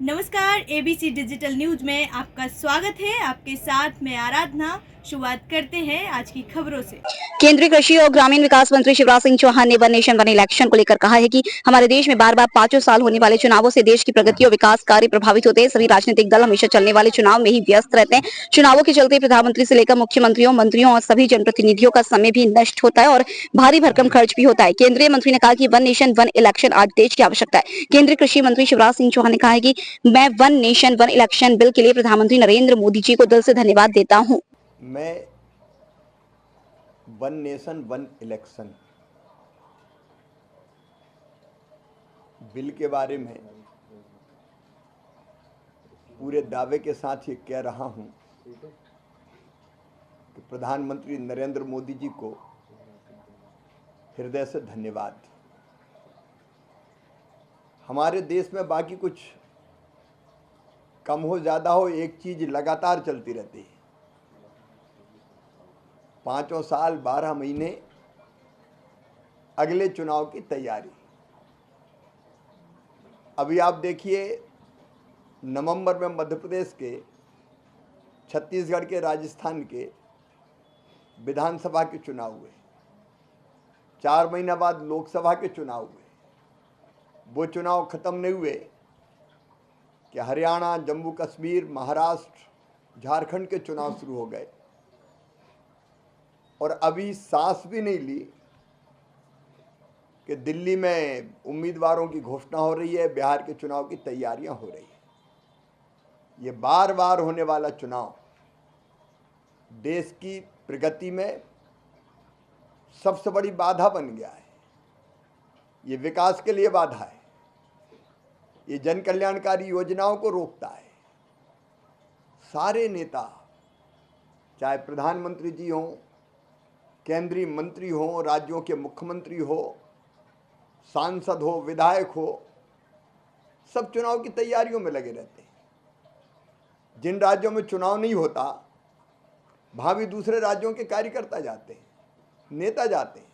नमस्कार, ABC digital news में आपका स्वागत है। आपके साथ मैं आराधना। शुरुआत करते हैं आज की खबरों से। केंद्रीय कृषि और ग्रामीण विकास मंत्री शिवराज सिंह चौहान ने वन नेशन वन इलेक्शन को लेकर कहा है कि हमारे देश में बार-बार 5 साल होने वाले चुनावों से देश की प्रगति और विकास कार्य प्रभावित होते हैं। सभी राजनीतिक दल हमेशा चलने वाले चुनाव में ही व्यस्त रहते हैं। चुनावों के चलते प्रधानमंत्री से लेकर मुख्यमंत्रियों, मंत्रियों और सभी जनप्रतिनिधियों का समय भी नष्ट होता है और भारी भरकम खर्च भी होता है। केंद्रीय मंत्री ने कहा कि वन नेशन वन इलेक्शन आज देश की आवश्यकता है। केंद्रीय कृषि मंत्री शिवराज सिंह चौहान ने कहा है कि मैं one nation one election bill के लिए प्रधानमंत्री नरेंद्र मोदी जी को दिल से धन्यवाद देता हूँ। मैं one nation one election bill के बारे में पूरे दावे के साथ ये कह रहा हूं कि प्रधानमंत्री नरेंद्र मोदी जी को हृदय से धन्यवाद। हमारे देश में बाकी कुछ कम हो ज़्यादा हो, एक चीज़ लगातार चलती रहती है। 5 साल 12 महीने अगले चुनाव की तैयारी। अभी आप देखिए, नवंबर में मध्य प्रदेश के, छत्तीसगढ़ के, राजस्थान के विधानसभा के चुनाव हुए। 4 महीना बाद लोकसभा के चुनाव हुए। वो चुनाव खत्म नहीं हुए कि हरियाणा, जम्मू कश्मीर, महाराष्ट्र, झारखंड के चुनाव शुरू हो गए और अभी सांस भी नहीं ली कि दिल्ली में उम्मीदवारों की घोषणा हो रही है, बिहार के चुनाव की तैयारियां हो रही है। ये बार बार होने वाला चुनाव देश की प्रगति में सबसे बड़ी बाधा बन गया है। ये विकास के लिए बाधा है। ये जन कल्याणकारी योजनाओं को रोकता है। सारे नेता, चाहे प्रधानमंत्री जी हों, केंद्रीय मंत्री हो, राज्यों के मुख्यमंत्री हो, सांसद हो, विधायक हो, सब चुनाव की तैयारियों में लगे रहते हैं। जिन राज्यों में चुनाव नहीं होता, वहां भी दूसरे राज्यों के कार्यकर्ता जाते हैं, नेता जाते हैं,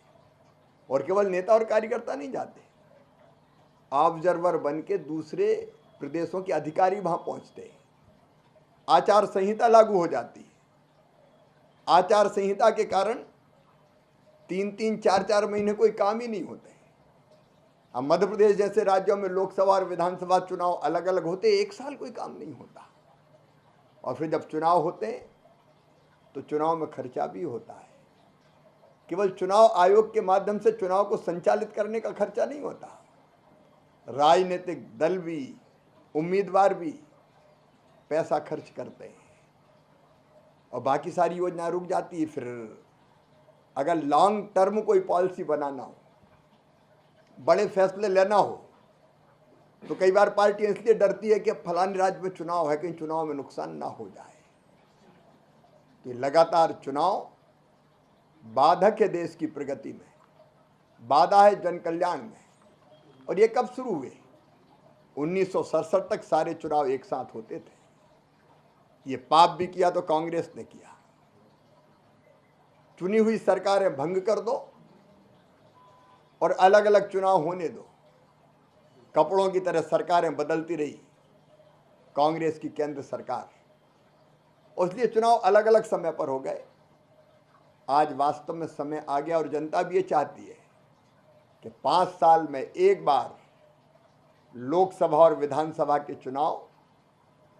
और केवल नेता और कार्यकर्ता नहीं जाते, ऑब्जर्वर बन के दूसरे प्रदेशों के अधिकारी वहां पहुंचते हैं। आचार संहिता लागू हो जाती है। आचार संहिता के कारण 3-3, 4-4 महीने कोई काम ही नहीं होते। अब मध्य प्रदेश जैसे राज्यों में लोकसभा और विधानसभा चुनाव अलग अलग होते, 1 साल कोई काम नहीं होता। और फिर जब चुनाव होते हैं तो चुनाव में खर्चा भी होता है। केवल चुनाव आयोग के माध्यम से चुनाव को संचालित करने का खर्चा नहीं होता। राजनीतिक दल भी, उम्मीदवार भी पैसा खर्च करते हैं और बाकी सारी योजना रुक जाती है। फिर अगर लॉन्ग टर्म कोई पॉलिसी बनाना हो, बड़े फैसले लेना हो, तो कई बार पार्टी इसलिए डरती है कि फलाने राज्य में चुनाव है, कहीं चुनाव में नुकसान ना हो जाए। तो लगातार चुनाव बाधक है देश की प्रगति में, बाधा है जन कल्याण में। और ये कब शुरू हुए? 1967 तक सारे चुनाव एक साथ होते थे। ये पाप भी किया तो कांग्रेस ने किया। चुनी हुई सरकारें भंग कर दो और अलग अलग चुनाव होने दो। कपड़ों की तरह सरकारें बदलती रही कांग्रेस की केंद्र सरकार, इसलिए चुनाव अलग अलग समय पर हो गए। आज वास्तव में समय आ गया और जनता भी ये चाहती है कि 5 साल में एक बार लोकसभा और विधानसभा के चुनाव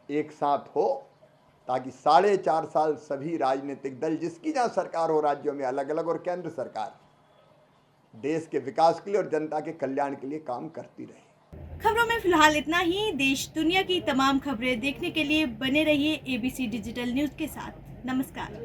एक साथ हो, ताकि 4.5 साल सभी राजनीतिक दल, जिसकी जहां सरकार हो राज्यों में अलग अलग, और केंद्र सरकार देश के विकास के लिए और जनता के कल्याण के लिए काम करती रहे। खबरों में फिलहाल इतना ही। देश दुनिया की तमाम खबरें देखने के लिए बने रहिए एबीसी डिजिटल न्यूज के साथ। नमस्कार।